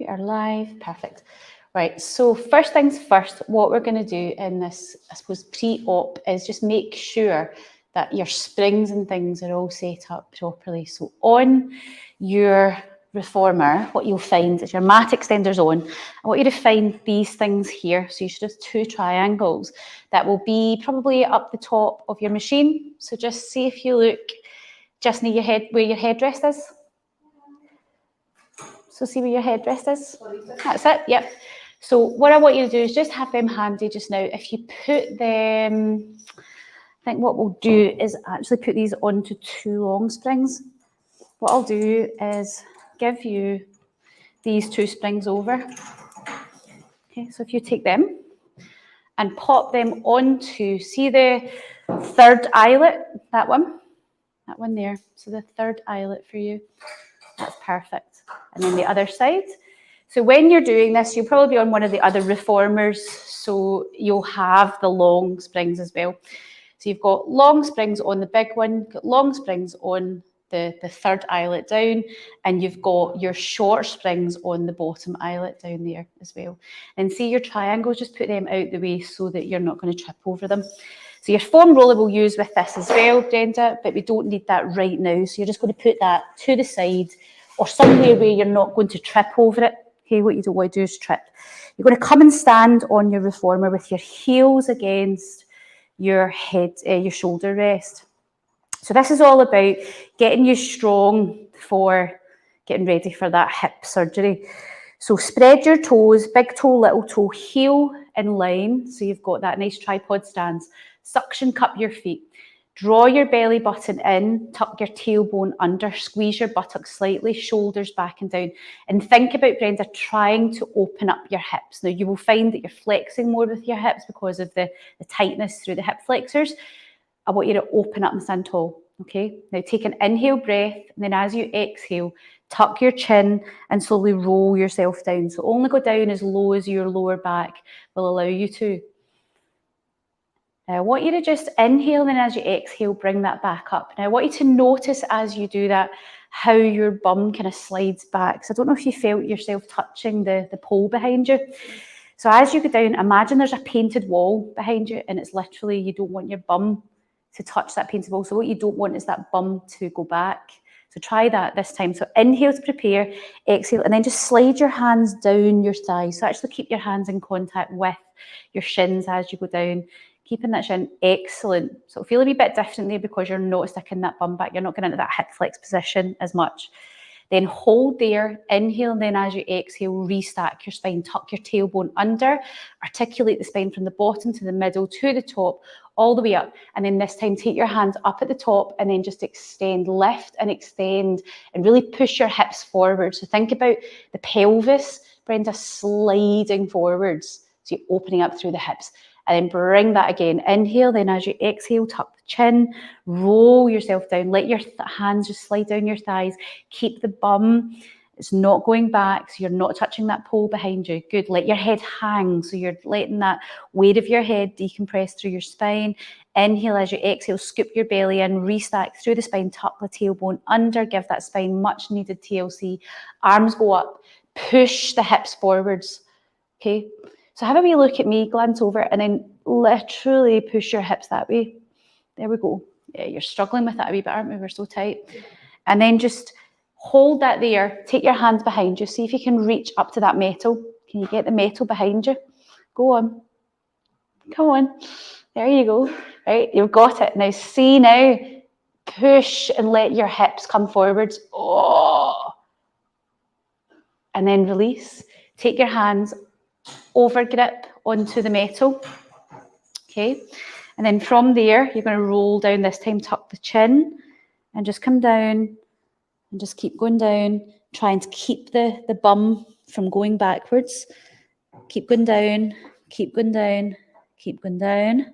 We are live, perfect. Right, so first things first, what we're going to do in this, I suppose, pre-op is just make sure that your springs and things are all set up properly. So on your reformer, what you'll find is your mat extender's on. I want you to find these things here. So you should have 2 triangles that will be probably up the top of your machine. So just see if you look just near your head, where your headrest is. So see where your headrest is? That's it, yep. So what I want you to do is just have them handy just now. If you put them, I think what we'll do is actually put these onto 2 long springs. What I'll do is give you these 2 springs over. Okay, so if you take them and pop them onto, see the 3rd eyelet, that one there. So the 3rd eyelet for you, that's perfect. And then the other side. So when you're doing this, you'll probably be on one of the other reformers, so you'll have the long springs as well. So you've got long springs on the big one, got long springs on the 3rd eyelet down, and you've got your short springs on the bottom eyelet down there as well. And see your triangles, just put them out the way so that you're not going to trip over them. So your foam roller we'll use with this as well, Brenda, but we don't need that right now. So you're just going to put that to the side or somewhere where you're not going to trip over it. Okay, what you don't want to do is trip. You're going to come and stand on your reformer with your heels against your head, your shoulder rest. So this is all about getting you strong for getting ready for that hip surgery. So spread your toes, big toe, little toe, heel in line. So you've got that nice tripod stance. Suction cup your feet. Draw your belly button in, tuck your tailbone under, squeeze your buttocks slightly, shoulders back and down. And think about, Brenda, trying to open up your hips. Now, you will find that you're flexing more with your hips because of the tightness through the hip flexors. I want you to open up and stand tall, okay? Now, take an inhale breath, and then as you exhale, tuck your chin and slowly roll yourself down. So only go down as low as your lower back will allow you to. Now, I want you to just inhale, and then as you exhale, bring that back up. Now, I want you to notice as you do that, how your bum kind of slides back. So I don't know if you felt yourself touching the pole behind you. So as you go down, imagine there's a painted wall behind you, and it's literally, you don't want your bum to touch that painted wall. So what you don't want is that bum to go back. So try that this time. So inhale to prepare, exhale, and then just slide your hands down your thighs. So actually keep your hands in contact with your shins as you go down. Keeping that shin, excellent. So it'll feel a wee bit different there because you're not sticking that bum back. You're not going into that hip flex position as much. Then hold there, inhale, and then as you exhale, restack your spine. Tuck your tailbone under, articulate the spine from the bottom to the middle to the top, all the way up. And then this time, take your hands up at the top and then just extend, lift and extend, and really push your hips forward. So think about the pelvis, Brenda, sliding forwards. So you're opening up through the hips. And then bring that again. Inhale, then as you exhale, tuck the chin, roll yourself down. Let your hands just slide down your thighs. Keep the bum. It's not going back, so you're not touching that pole behind you. Good. Let your head hang, so you're letting that weight of your head decompress through your spine. Inhale, as you exhale, scoop your belly in, restack through the spine, tuck the tailbone under, give that spine much needed TLC. Arms go up, push the hips forwards. Okay. So have a wee look at me, glance over, and then literally push your hips that way. There we go. Yeah, you're struggling with that a wee bit, aren't we? We're so tight. And then just hold that there. Take your hands behind you. See if you can reach up to that metal. Can you get the metal behind you? Go on. Come on. There you go. Right, you've got it. Now see now. Push and let your hips come forwards. Oh. And then release. Take your hands over grip onto the metal, okay? And then from there, you're going to roll down this time, tuck the chin, and just come down, and just keep going down, trying to keep the bum from going backwards. Keep going down, keep going down, keep going down.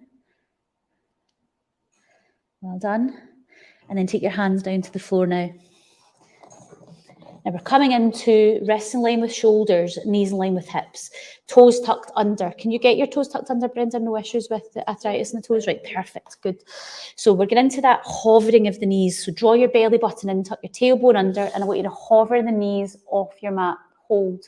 Well done. And then take your hands down to the floor now. Now we're coming into wrists in line with shoulders, knees in line with hips, toes tucked under. Can you get your toes tucked under, Brenda? No issues with the arthritis in the toes? Right, perfect, good. So we're getting into that hovering of the knees. So draw your belly button in, tuck your tailbone under, and I want you to hover the knees off your mat. hold.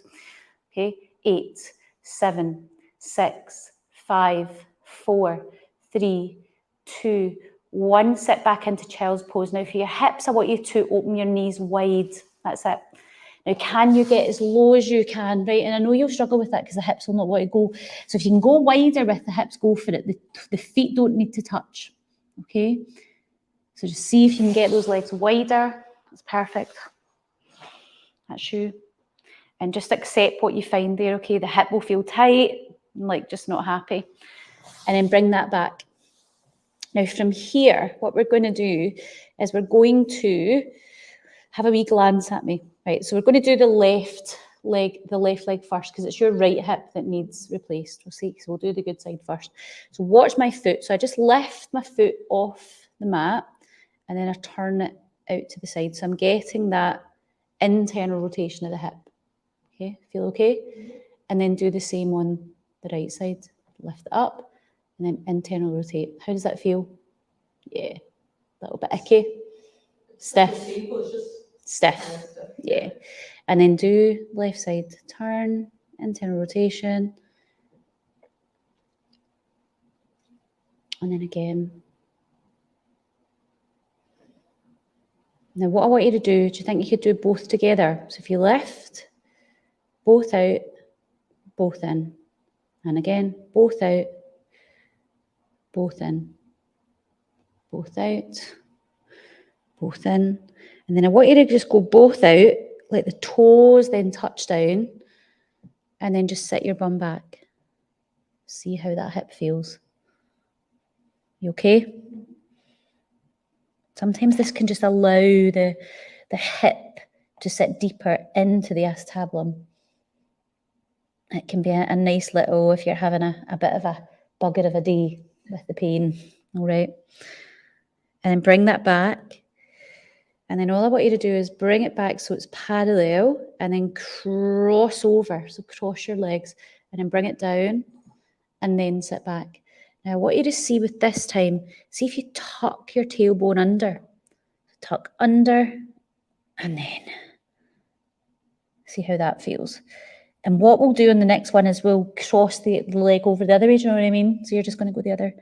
Okay, 8, 7, 6, 5, 4, 3, 2, 1. Sit back into child's pose. Now for your hips, I want you to open your knees wide. That's it. Now, can you get as low as you can, right? And I know you'll struggle with that because the hips will not want to go. So if you can go wider with the hips, go for it. The feet don't need to touch, okay? So just see if you can get those legs wider. That's perfect. That's you. And just accept what you find there, okay? The hip will feel tight, like just not happy. And then bring that back. Now from here, what we're going to do is we're going to have a wee glance at me. Right, so we're going to do the left leg first because it's your right hip that needs replaced. We'll see, so we'll do the good side first. So watch my foot. So I just lift my foot off the mat and then I turn it out to the side. So I'm getting that internal rotation of the hip. Okay, feel okay? And then do the same on the right side. Lift it up and then internal rotate. How does that feel? Yeah, a little bit icky. Stiff. Stiff. Yeah. And then do left side turn, internal rotation. And then again. Now what I want you to do you think you could do both together? So if you lift, both out, both in. And again, both out, both in. Both out, both in. And then I want you to just go both out, let the toes then touch down, and then just sit your bum back. See how that hip feels. You okay? Sometimes this can just allow the hip to sit deeper into the acetabulum. It can be a nice little, if you're having a bit of a bugger of a day with the pain, all right? And then bring that back. And then all I want you to do is bring it back so it's parallel and then cross over. So cross your legs and then bring it down and then sit back. Now I want you to see with this time, see if you tuck your tailbone under. Tuck under and then see how that feels. And what we'll do on the next one is we'll cross the leg over the other way, do you know what I mean? So you're just going to go the other.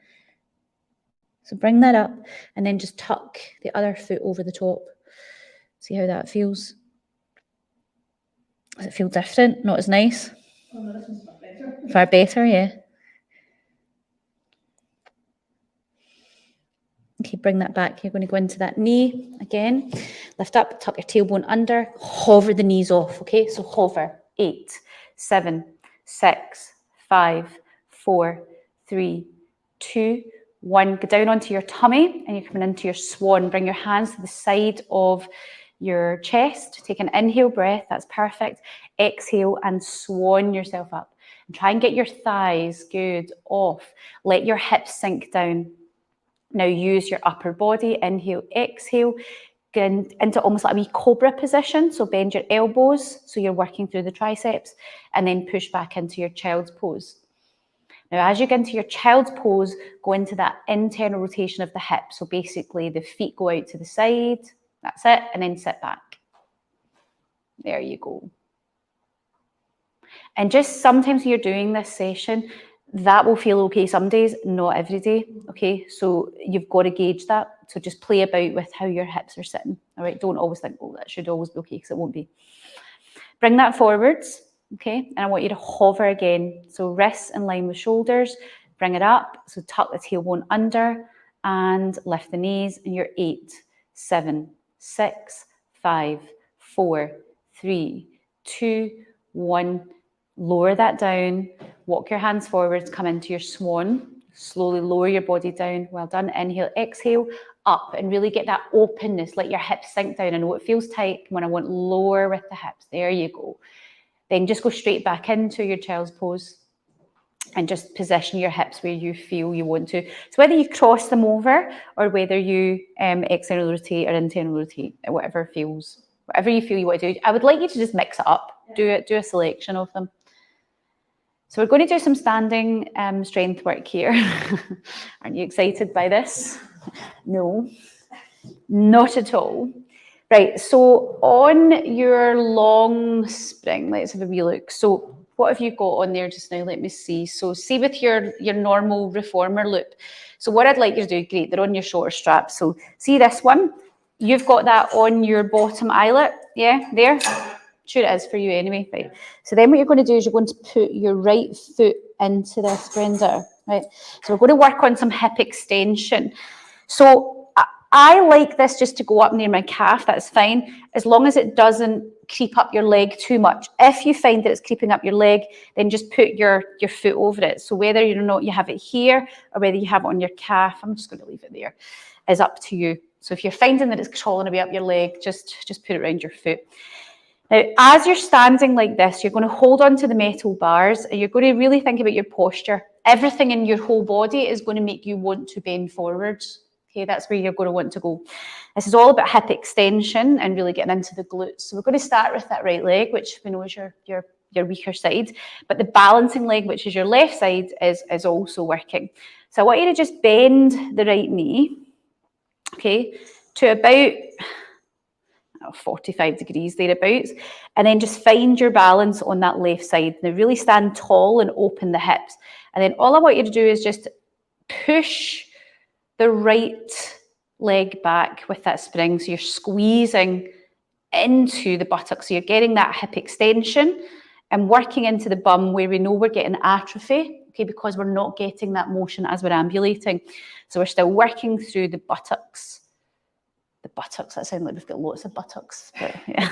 So bring that up and then just tuck the other foot over the top. See how that feels. Does it feel different? Not as nice? Oh, no, this one's far better. Far better, yeah. Okay, bring that back. You're going to go into that knee again. Lift up, tuck your tailbone under, hover the knees off, okay? So hover. 8, 7, 6, 5, 4, 3, 2, 1. Go down onto your tummy and you're coming into your swan. Bring your hands to the side of your chest. Take an inhale breath. That's perfect. Exhale and swan yourself up. And try and get your thighs good off. Let your hips sink down. Now use your upper body. Inhale, exhale. Get into almost like a wee cobra position. So bend your elbows so you're working through the triceps and then push back into your child's pose. Now as you get into your child's pose, go into that internal rotation of the hips. So basically the feet go out to the side. That's it. And then sit back. There you go. And just sometimes when you're doing this session, that will feel okay some days, not every day, okay? So you've got to gauge that. So just play about with how your hips are sitting, all right? Don't always think, oh, that should always be okay, because it won't be. Bring that forwards, okay? And I want you to hover again. So wrists in line with shoulders, bring it up. So tuck the tailbone under and lift the knees, and you're 8, 7, 6, 5, 4, 3, 2, 1. Lower that down, walk your hands forwards, come into your swan, slowly lower your body down. Well done. Inhale, exhale, up, and really get that openness. Let your hips sink down. I know it feels tight when I want lower with the hips. There you go. Then just go straight back into your child's pose and just position your hips where you feel you want to. So whether you cross them over or whether you external rotate or internal rotate, whatever you feel you want to do. I would like you to just mix it up. Do a selection of them. So we're going to do some standing strength work here. Aren't you excited by this? No, not at all. Right, so on your long spring, let's have a wee look. So what have you got on there just now? Let me see. So see with your normal reformer loop. So what I'd like you to do, great, they're on your shorter strap. So see this one? You've got that on your bottom eyelet, yeah, there? Sure it is for you anyway, right? So then what you're going to do is you're going to put your right foot into this, Brenda, right? So we're going to work on some hip extension. So I like this just to go up near my calf, that's fine, as long as it doesn't creep up your leg too much. If you find that it's creeping up your leg, then just put your foot over it. So whether or not you have it here or whether you have it on your calf, I'm just going to leave it there, is up to you. So if you're finding that it's crawling away up your leg, just put it around your foot. Now, as you're standing like this, you're going to hold on to the metal bars and you're going to really think about your posture. Everything in your whole body is going to make you want to bend forwards. Okay, that's where you're going to want to go. This is all about hip extension and really getting into the glutes. So we're going to start with that right leg, which we know is your weaker side, but the balancing leg, which is your left side, is also working. So I want you to just bend the right knee, okay, to about 45 degrees thereabouts, and then just find your balance on that left side. Now really stand tall and open the hips. And then all I want you to do is just push the right leg back with that spring. So you're squeezing into the buttocks. So you're getting that hip extension and working into the bum where we know we're getting atrophy, okay, because we're not getting that motion as we're ambulating. So we're still working through the buttocks. The buttocks, that sounds like we've got lots of buttocks, but yeah,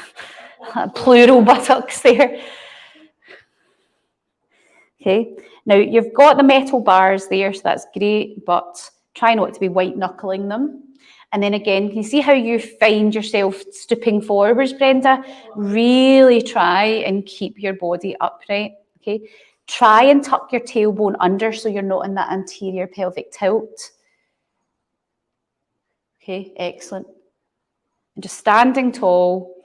plural buttocks there. Okay, now you've got the metal bars there, so that's great, but try not to be white knuckling them. And then again, can you see how you find yourself stooping forwards, Brenda? Really try and keep your body upright, okay? Try and tuck your tailbone under so you're not in that anterior pelvic tilt. Okay, excellent. And just standing tall.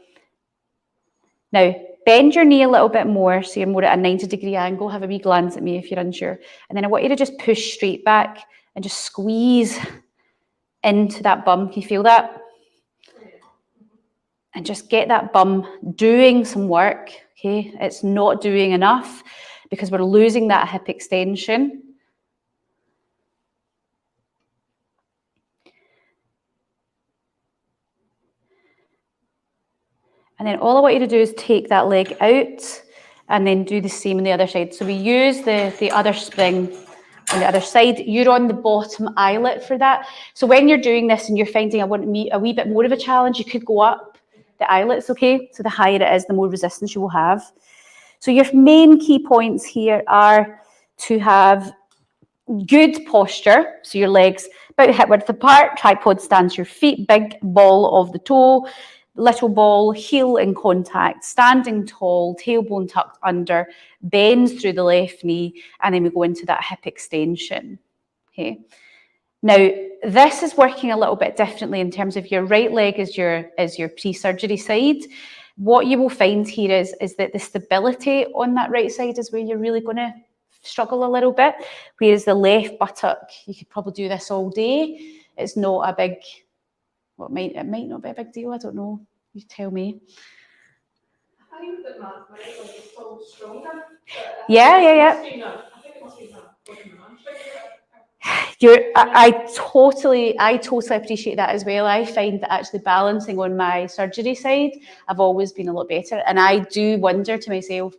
Now, bend your knee a little bit more so you're more at a 90-degree angle. Have a wee glance at me if you're unsure. And then I want you to just push straight back and just squeeze into that bum. Can you feel that? And just get that bum doing some work, okay? It's not doing enough because we're losing that hip extension. And then all I want you to do is take that leg out and then do the same on the other side. So we use the other spring on the other side. You're on the bottom eyelet for that. So when you're doing this and you're finding a wee bit more of a challenge, you could go up the eyelets, okay? So the higher it is, the more resistance you will have. So your main key points here are to have good posture. So your legs about hip width apart, tripod stance, your feet, big ball of the toe, little ball, heel in contact, standing tall, tailbone tucked under, bends through the left knee, and then we go into that hip extension, okay? Now, this is working a little bit differently in terms of your right leg is your pre-surgery side. What you will find here is that the stability on that right side is where you're really going to struggle a little bit, whereas the left buttock, you could probably do this all day. It's not a big... Well, it might not be a big deal. I don't know. You tell me. I think that my right leg is still stronger. Yeah. I think it must be I totally appreciate that as well. I find that actually balancing on my surgery side, I've always been a lot better, and I do wonder to myself,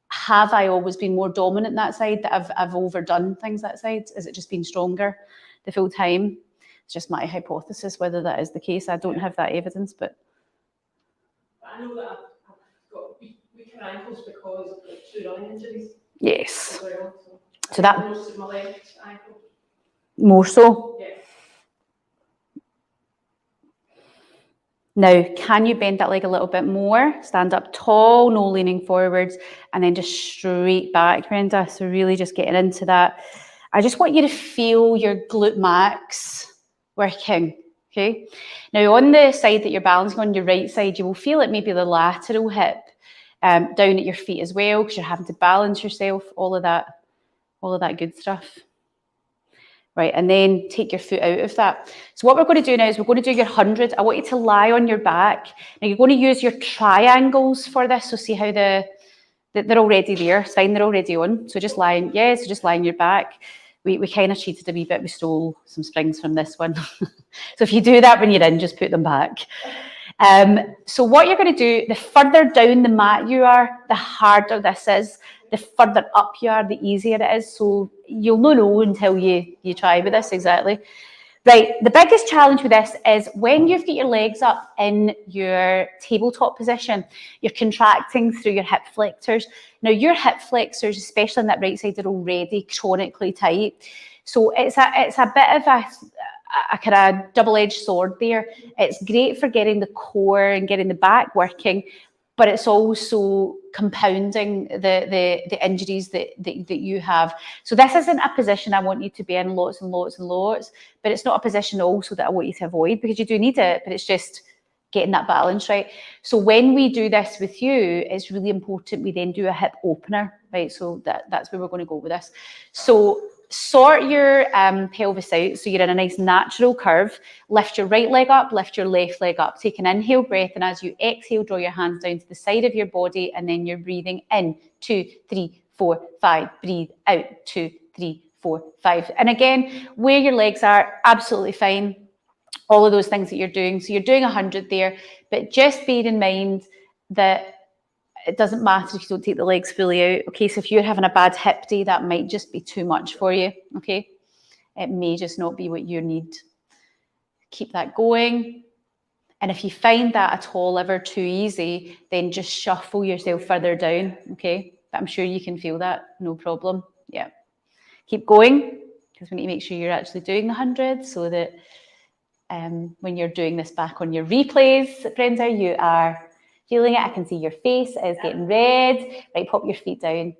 have I always been more dominant that side, that I've overdone things that side? Has it just been stronger the full time? It's just my hypothesis whether that is the case. I don't have that evidence, but I know that I've got weaker ankles because of 2 running injuries. Yes. As well, so that most of my left ankle. More so. Yeah. Now, can you bend that leg a little bit more? Stand up tall, no leaning forwards, and then just straight back, Brenda. So really just getting into that. I just want you to feel your glute max working, okay? Now, on the side that you're balancing on, your right side, you will feel it maybe the lateral hip down at your feet as well, because you're having to balance yourself, all of that good stuff. right? And then take your foot out of that. So what we're going to do now is we're going to do your 100. I want you to lie on your back. Now you're going to use your triangles for this. So see how they're already there. It's fine, they're already on. So just lie, so just lie on your back. We kind of cheated a wee bit. We stole some springs from this one. So if you do that when you're in, just put them back. So what you're going to do, the further down the mat you are, the harder this is. The further up you are, the easier it is. So you'll not know until you try with this, exactly. Right, the biggest challenge with this is when you've got your legs up in your tabletop position, you're contracting through your hip flexors. Now your hip flexors, especially on that right side, are already chronically tight. So it's a bit of a kind of double-edged sword there. It's great for getting the core and getting the back working, but it's also compounding the injuries that you have. So this isn't a position I want you to be in lots and lots and lots, but it's not a position also that I want you to avoid, because you do need it, but it's just getting that balance right. So when we do this with you, it's really important we then do a hip opener, right? So that's where we're going to go with this. So sort your pelvis out so you're in a nice natural curve. Lift your right leg up, lift your left leg up. Take an inhale breath, and as you exhale, draw your hands down to the side of your body, and then you're breathing in 2, 3, 4, 5. Breathe out 2, 3, 4, 5. And again, where your legs are, absolutely fine. All of those things that you're doing. So you're doing 100 there, but just bear in mind that it doesn't matter if you don't take the legs fully out. Okay, so if you're having a bad hip day, that might just be too much for you. Okay, it may just not be what you need. Keep that going. And if you find that at all ever too easy, then just shuffle yourself further down. Okay, but I'm sure you can feel that, no problem. Yeah, keep going, because we need to make sure you're actually doing the 100, so that when you're doing this back on your replays, Brenda, you are feeling it. I can see your face is getting red. Right, pop your feet down.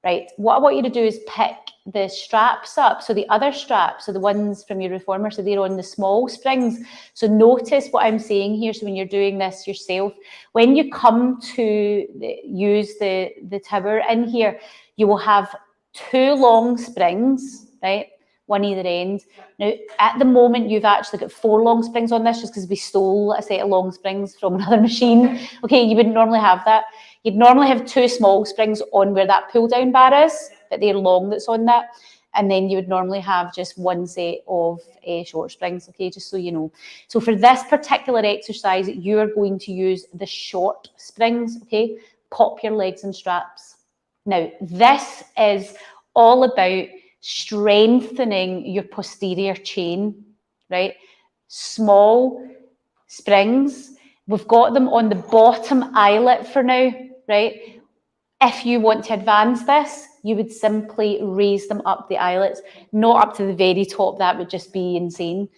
Right, what I want you to do is pick the straps up. So the other straps, so the ones from your reformer, so they're on the small springs. So notice what I'm saying here. So when you're doing this yourself, when you come to use the tower in here, you will have 2 long springs, right? One either end. Now, at the moment, you've actually got 4 long springs on this, just because we stole a set of long springs from another machine. Okay, you wouldn't normally have that. You'd normally have 2 small springs on where that pull down bar is, but they're long that's on that. And then you would normally have just 1 set of short springs, okay, just so you know. So for this particular exercise, you are going to use the short springs, okay? Pop your legs in straps. Now, this is all about strengthening your posterior chain, right? Small springs. We've got them on the bottom eyelet for now, right? If you want to advance this, you would simply raise them up the eyelets, not up to the very top. That would just be insane.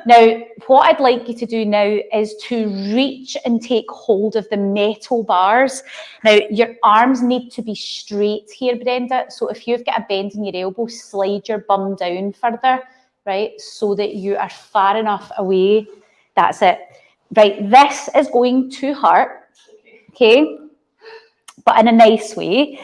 Now, what I'd like you to do now is to reach and take hold of the metal bars. Now, your arms need to be straight here, Brenda. So if you've got a bend in your elbow, slide your bum down further, right? So that you are far enough away. That's it. Right, this is going to hurt, okay? But in a nice way.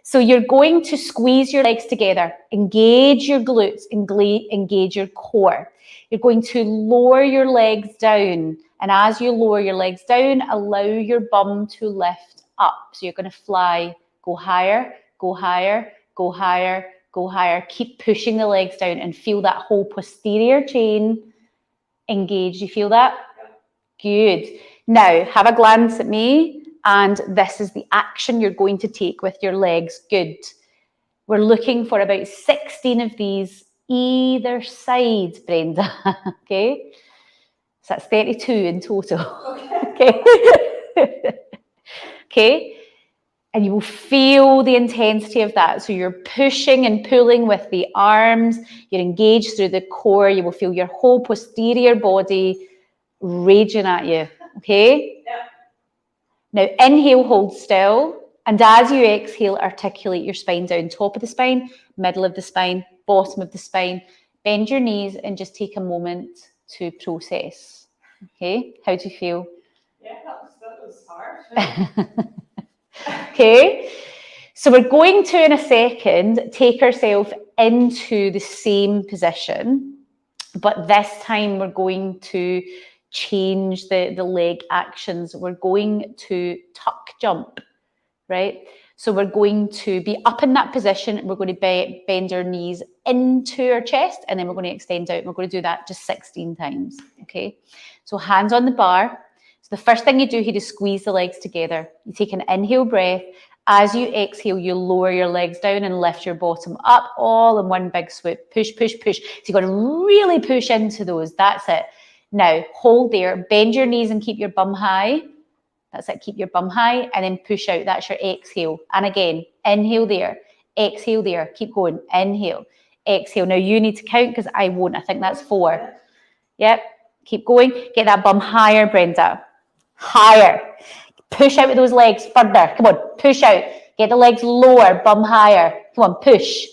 So you're going to squeeze your legs together, engage your glutes, engage your core. You're going to lower your legs down. And as you lower your legs down, allow your bum to lift up. So you're going to fly, go higher, go higher, go higher, go higher. Keep pushing the legs down and feel that whole posterior chain engage. You feel that? Good. Now, have a glance at me. And this is the action you're going to take with your legs. Good. We're looking for about 16 of these either side, Brenda. Okay? So that's 32 in total. Okay. Okay? And you will feel the intensity of that. So you're pushing and pulling with the arms. You're engaged through the core. You will feel your whole posterior body raging at you. Okay? Yeah. Now, inhale, hold still, and as you exhale, articulate your spine down. Top of the spine, middle of the spine, bottom of the spine. Bend your knees and just take a moment to process. Okay, how do you feel? Yeah, that was hard. Okay, So we're going to, in a second, take ourselves into the same position, but this time we're going to change the leg actions. We're going to tuck jump, right? So we're going to be up in that position. We're going to bend our knees into our chest, and then we're going to extend out. And we're going to do that just 16 times, okay? So hands on the bar. So the first thing you do here is squeeze the legs together. You take an inhale breath. As you exhale, you lower your legs down and lift your bottom up, all in one big swoop. Push, push, push. So you've got to really push into those. That's it. Now, hold there. Bend your knees and keep your bum high. That's it. Keep your bum high and then push out. That's your exhale. And again, inhale there. Exhale there. Keep going. Inhale. Exhale. Now, you need to count because I won't. I think that's 4. Yep. Keep going. Get that bum higher, Brenda. Higher. Push out with those legs further. Come on, push out. Get the legs lower, bum higher. Come on, push.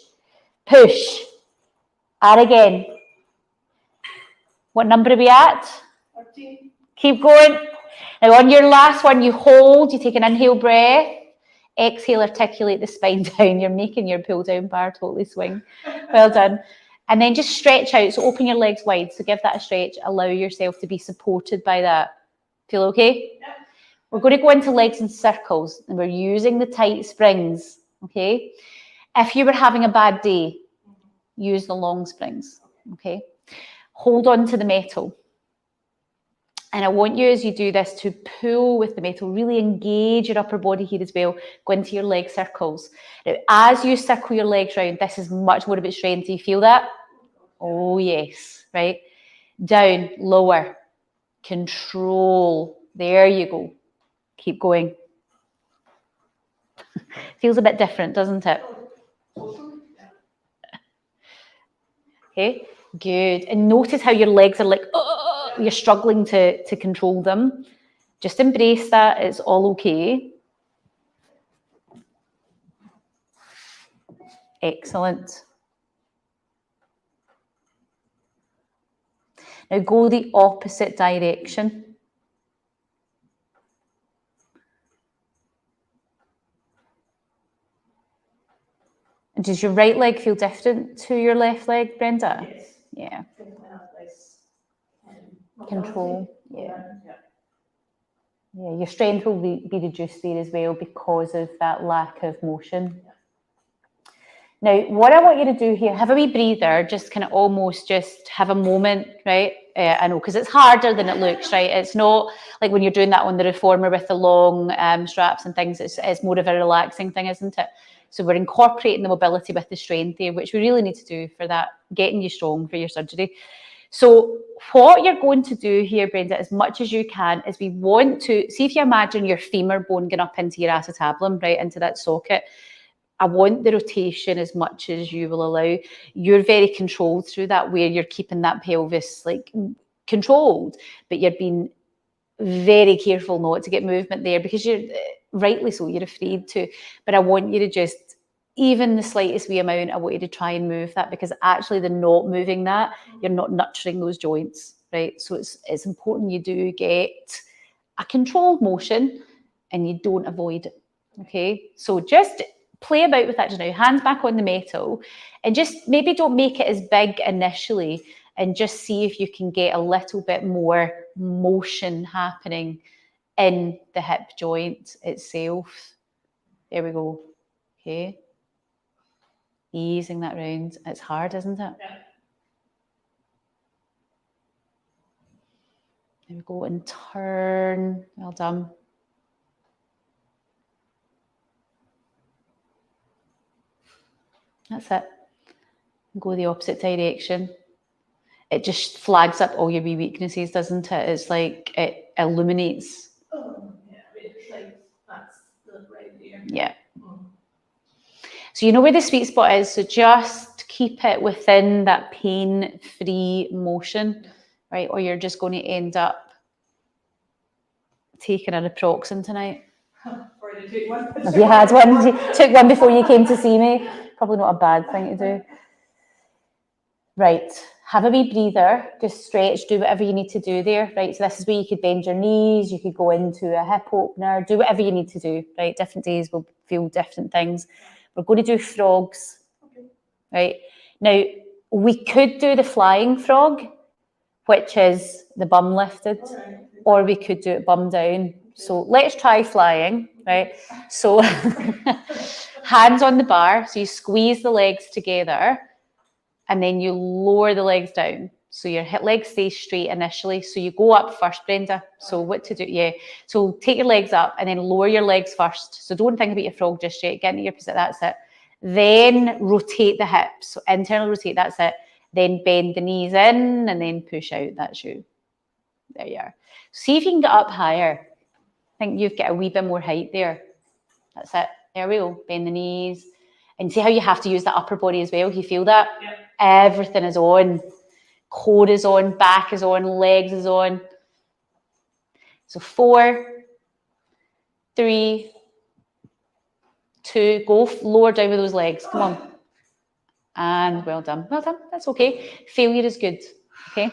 Push. And again. What number are we at? 14. Keep going. Now on your last one, you hold. You take an inhale breath. Exhale, articulate the spine down. You're making your pull down bar totally swing. Well done. And then just stretch out. So open your legs wide. So give that a stretch. Allow yourself to be supported by that. Feel okay? Yeah. We're going to go into legs in circles, and we're using the tight springs, okay? If you were having a bad day, use the long springs, okay? Hold on to the metal. And I want you, as you do this, to pull with the metal, really engage your upper body here as well. Go into your leg circles. Now, as you circle your legs round, this is much more about strength. Do you feel that? Oh, yes, right? Down, lower, control. There you go. Keep going. Feels a bit different, doesn't it? Okay, good. And notice how your legs are like, oh, you're struggling to control them. Just embrace that. It's all okay. Excellent. Now go the opposite direction. Does your right leg feel different to your left leg, Brenda? Yes. Yeah. Less, Control. Yeah. Yeah, your strength will be reduced there as well because of that lack of motion. Now, what I want you to do here, have a wee breather, just kind of almost just have a moment, right? I know, because it's harder than it looks, right? It's not like when you're doing that on the reformer with the long straps and things, it's more of a relaxing thing, isn't it? So we're incorporating the mobility with the strength there, which we really need to do for that, getting you strong for your surgery. So what you're going to do here, Brenda, as much as you can, is we want to, see if you imagine your femur bone going up into your acetabulum, right, into that socket. I want the rotation as much as you will allow. You're very controlled through that, where you're keeping that pelvis like controlled, but you're being very careful not to get movement there because you're, rightly so, you're afraid to. But I want you to just, even the slightest wee amount, I want you to try and move that, because actually the not moving that, you're not nurturing those joints, right? So it's important you do get a controlled motion and you don't avoid it, okay? So just play about with that just now, hands back on the metal, and just maybe don't make it as big initially, and just see if you can get a little bit more motion happening in the hip joint itself. There we go, okay? Easing that round. It's hard, isn't it? Yeah. There we go, and turn. Well done. That's it. Go the opposite direction. It just flags up all your wee weaknesses, doesn't it? It's like it illuminates. Oh, yeah. It's like that's the right there. Yeah. So you know where the sweet spot is, so just keep it within that pain-free motion, right? Or you're just going to end up taking a naproxen tonight. Or you take one. If you had one, you took one before you came to see me, probably not a bad thing to do. Right, have a wee breather, just stretch, do whatever you need to do there, right? So this is where you could bend your knees, you could go into a hip opener, do whatever you need to do, right? Different days will feel different things. We're going to do frogs, right? Now, we could do the flying frog, which is the bum lifted, or we could do it bum down. So let's try flying, right? So hands on the bar, so you squeeze the legs together, and then you lower the legs down. So your legs stay straight initially. So you go up first, Brenda. So what to do? Yeah. So take your legs up and then lower your legs first. So don't think about your frog just yet. Get into your position. That's it. Then rotate the hips. So internal rotate. That's it. Then bend the knees in and then push out. That's you. There you are. See if you can get up higher. I think you've got a wee bit more height there. That's it. There we go. Bend the knees. And see how you have to use the upper body as well. You feel that? Yeah. Everything is on. Core is on, back is on, legs is on. So 4, 3, 2, go lower down with those legs. Come on. And well done. Well done. That's okay. Failure is good. Okay.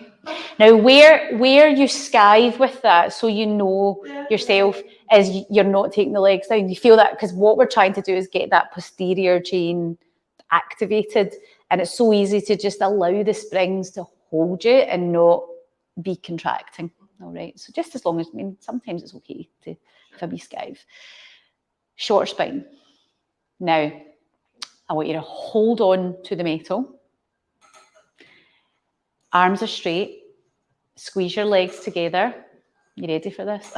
Now, where you skive with that, so you know yourself, is you're not taking the legs down. You feel that because what we're trying to do is get that posterior chain activated, and it's so easy to just allow the springs to hold you and not be contracting. All right. So just as long as, I mean, sometimes it's okay to have a wee skive. Short spine. Now, I want you to hold on to the metal. Arms are straight. Squeeze your legs together. You ready for this?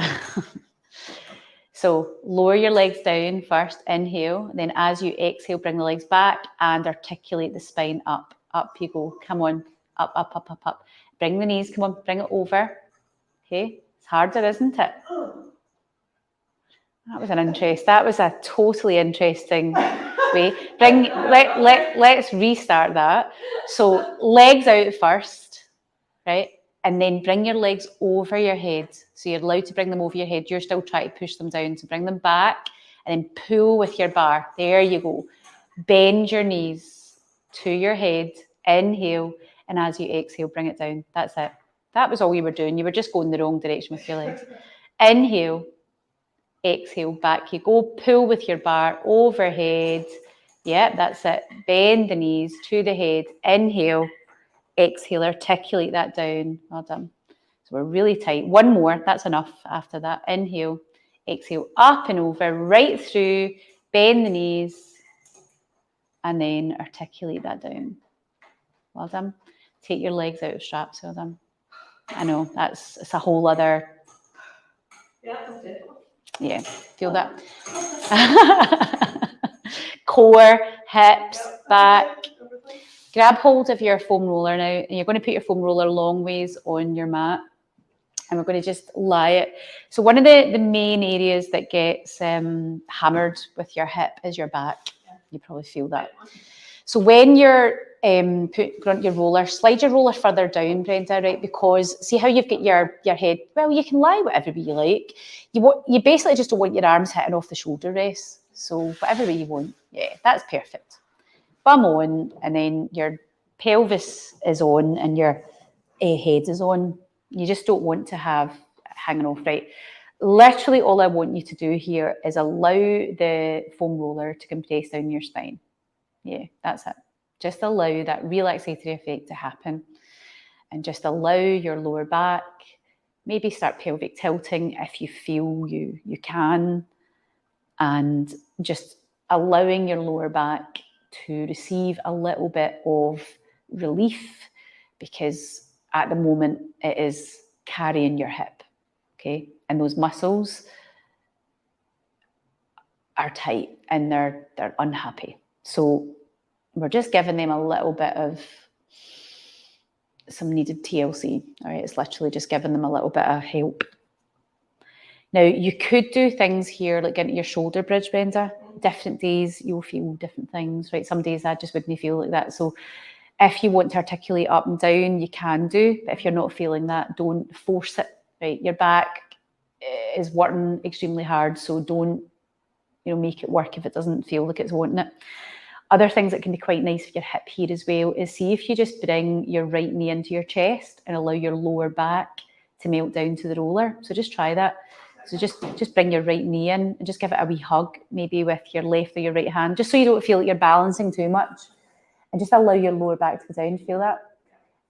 So lower your legs down first, inhale. Then as you exhale, bring the legs back and articulate the spine up. Up you go. Come on. Up, up, up, up, up. Bring the knees. Come on. Bring it over. Okay. It's harder, isn't it? That was an interest. That was a totally interesting way. Let's restart that. So legs out first, right? And then bring your legs over your head. So you're allowed to bring them over your head. You're still trying to push them down. So bring them back and then pull with your bar. There you go. Bend your knees to your head. Inhale. And as you exhale, bring it down. That's it. That was all you were doing. You were just going the wrong direction with your legs. Inhale. Exhale, back you go. Pull with your bar overhead. Yeah, that's it. Bend the knees to the head. Inhale. Exhale, articulate that down. Well done. So we're really tight. One more, that's enough after that. Inhale, exhale, up and over, right through, bend the knees, and then articulate that down. Well done. Take your legs out of straps. Well done. I know, it's a whole other... Yeah, feel that? Core, hips, back. Grab hold of your foam roller now, and you're going to put your foam roller long ways on your mat, and we're going to just lie it. So one of the main areas that gets hammered with your hip is your back. You probably feel that. So when you're putting your roller, slide your roller further down, Brenda, right? Because see how you've got your head, well, you can lie whatever way you like. You basically just don't want your arms hitting off the shoulder rests. So whatever way you want, yeah, that's perfect. Bum on, and then your pelvis is on and your head is on. You just don't want to have hanging off, right? Literally all I want you to do here is allow the foam roller to compress down your spine. Yeah, that's it. Just allow that relaxatory effect to happen, and just allow your lower back, maybe start pelvic tilting if you feel you can, and just allowing your lower back to receive a little bit of relief, because at the moment it is carrying your hip, okay? And those muscles are tight and they're unhappy. So we're just giving them a little bit of some needed TLC, all right? It's literally just giving them a little bit of help. Now, you could do things here like getting your shoulder bridge, Brenda. Different days, you'll feel different things, right? Some days I just wouldn't feel like that. So if you want to articulate up and down, you can do. But if you're not feeling that, don't force it, right? Your back is working extremely hard, so don't make it work if it doesn't feel like it's wanting it. Other things that can be quite nice for your hip here as well is, see if you just bring your right knee into your chest and allow your lower back to melt down to the roller. So just try that. So just bring your right knee in and just give it a wee hug, maybe with your left or your right hand, just so you don't feel like you're balancing too much. And just allow your lower back to go down. Feel that?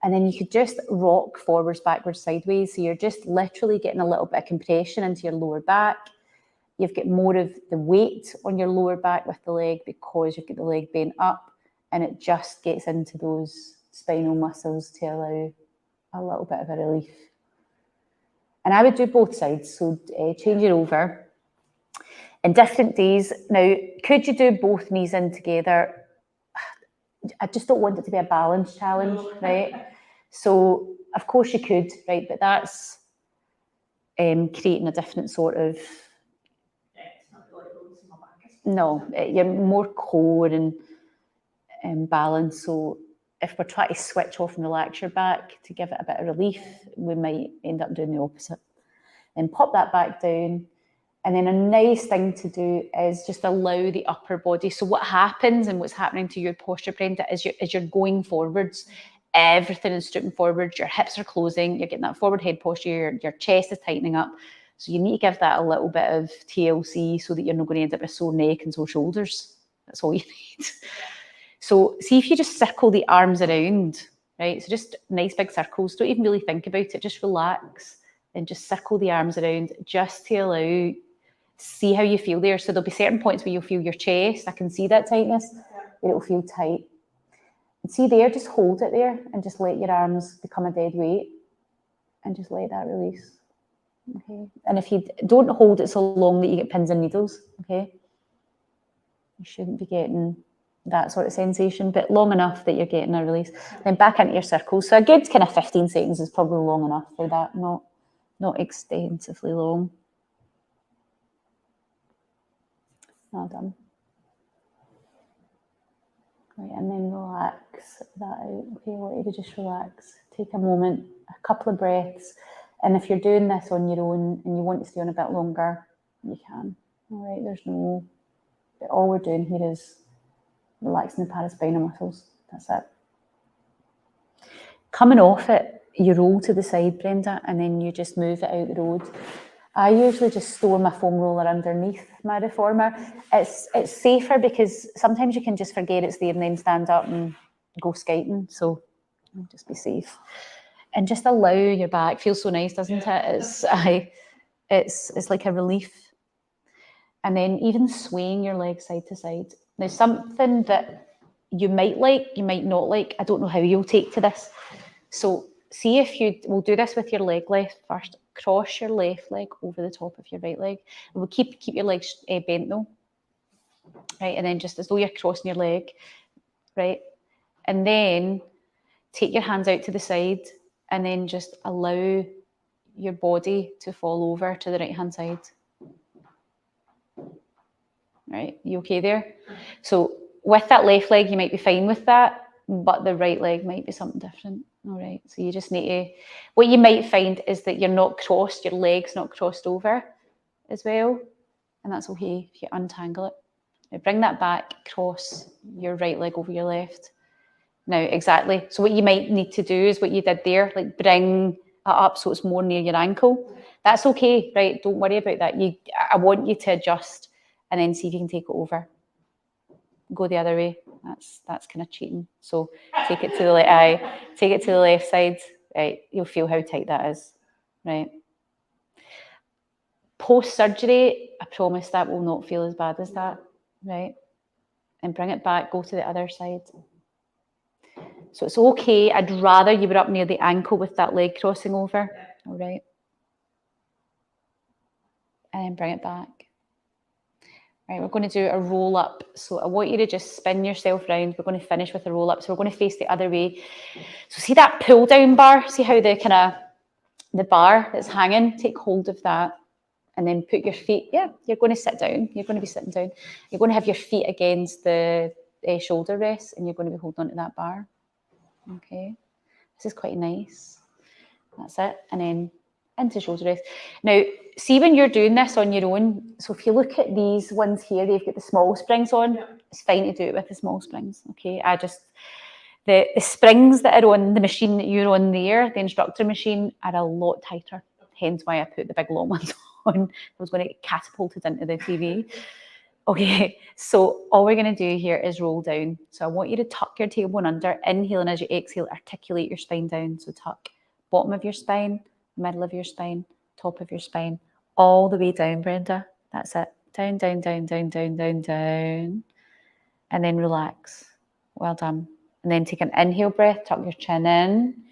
And then you could just rock forwards, backwards, sideways. So you're just literally getting a little bit of compression into your lower back. You've got more of the weight on your lower back with the leg because you've got the leg bent up, and it just gets into those spinal muscles to allow a little bit of a relief. And I would do both sides, so change it over. In different days. Now, could you do both knees in together? I just don't want it to be a balance challenge, right? So, of course you could, right? But that's creating a different sort of... No, you're more core and balance. So if we're trying to switch off and relax your back to give it a bit of relief, we might end up doing the opposite. And pop that back down. And then a nice thing to do is just allow the upper body. So what happens and what's happening to your posture, Brenda, is you're going forwards. Everything is stripping forwards. Your hips are closing. You're getting that forward head posture. Your chest is tightening up. So you need to give that a little bit of TLC so that you're not going to end up with sore neck and sore shoulders. That's all you need. So see if you just circle the arms around, right? So just nice big circles. Don't even really think about it. Just relax and just circle the arms around just to allow, see how you feel there. So there'll be certain points where you'll feel your chest. I can see that tightness, but it'll feel tight. And see there, just hold it there and just let your arms become a dead weight and just let that release. Okay. And if you don't hold it so long that you get pins and needles, okay, you shouldn't be getting that sort of sensation, but long enough that you're getting a release. Then back into your circles. So a good kind of 15 seconds is probably long enough for that, not extensively long. Well done. Right, and then relax that out. Okay, I want you to just relax. Take a moment, a couple of breaths. And if you're doing this on your own and you want to stay on a bit longer, you can. All right, there's no... But all we're doing here is relaxing the paraspinal muscles. That's it. Coming off it, you roll to the side, Brenda, and then you just move it out the road. I usually just store my foam roller underneath my reformer. It's safer because sometimes you can just forget it's there and then stand up and go skating. So just be safe. And just allow your back. Feels so nice, doesn't it? It's like a relief. And then even swaying your legs side to side. Now, something that you might like, you might not like. I don't know how you'll take to this. So see if we'll do this with your leg lift first. Cross your left leg over the top of your right leg. And we'll keep your legs bent though. Right, and then just as though you're crossing your leg, right? And then take your hands out to the side and then just allow your body to fall over to the right-hand side. Right, you okay there? So with that left leg, you might be fine with that, but the right leg might be something different. All right, so you just need to, what you might find is that you're not crossed, your leg's not crossed over as well, and that's okay if you untangle it. Now bring that back, cross your right leg over your left. Now, exactly. So what you might need to do is what you did there, like bring it up so it's more near your ankle. That's okay, right? Don't worry about that. I want you to adjust and then see if you can take it over. Go the other way. That's kind of cheating. So take it to the left side. Right, you'll feel how tight that is. Right. Post-surgery, I promise that will not feel as bad as that. Right. And bring it back. Go to the other side. So it's okay. I'd rather you were up near the ankle with that leg crossing over. All right. And then bring it back. Right, we're going to do a roll up. So I want you to just spin yourself round. We're going to finish with a roll up. So we're going to face the other way. So see that pull down bar? See how the bar that's hanging? Take hold of that and then put your feet. Yeah, you're going to sit down. You're going to be sitting down. You're going to have your feet against the shoulder rests and you're going to be holding onto that bar. Okay, this is quite nice. That's it. And then into shoulder rest. Now, see when you're doing this on your own, so if you look at these ones here, they've got the small springs on. Yeah. It's fine to do it with the small springs, okay? The springs that are on the machine that you're on there, the instructor machine, are a lot tighter. Hence why I put the big long ones on. I was going to get catapulted into the TV. Okay, so all we're going to do here is roll down. So I want you to tuck your tailbone under, inhale, and as you exhale, articulate your spine down. So tuck bottom of your spine, middle of your spine, top of your spine, all the way down, Brenda. That's it. Down, down, down, down, down, down, down. And then relax. Well done. And then take an inhale breath, tuck your chin in,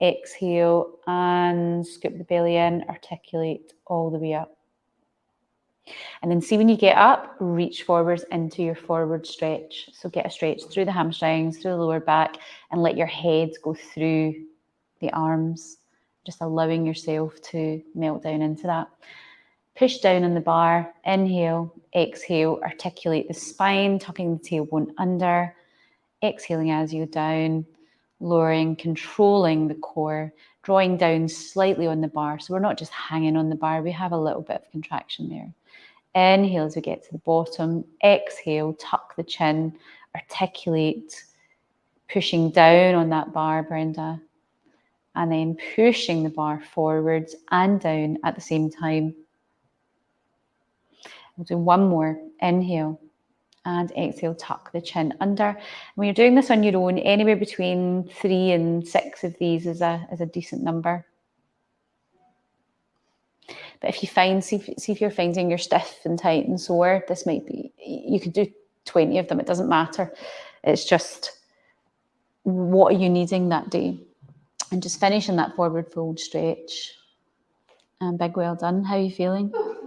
exhale, and scoop the belly in, articulate all the way up. And then see when you get up, reach forwards into your forward stretch. So get a stretch through the hamstrings, through the lower back, and let your head go through the arms, just allowing yourself to melt down into that. Push down on the bar, inhale, exhale, articulate the spine, tucking the tailbone under, exhaling as you go down, lowering, controlling the core, drawing down slightly on the bar. So we're not just hanging on the bar, we have a little bit of contraction there. Inhale as we get to the bottom, exhale, tuck the chin, articulate, pushing down on that bar, Brenda, and then pushing the bar forwards and down at the same time. We'll do one more. Inhale and exhale, tuck the chin under. When you're doing this on your own, anywhere between 3 and 6 of these is a decent number. But if you find, see if you're finding you're stiff and tight and sore, this might be, you could do 20 of them, it doesn't matter. It's just, what are you needing that day? And just finishing that forward fold stretch. And big well done. How are you feeling?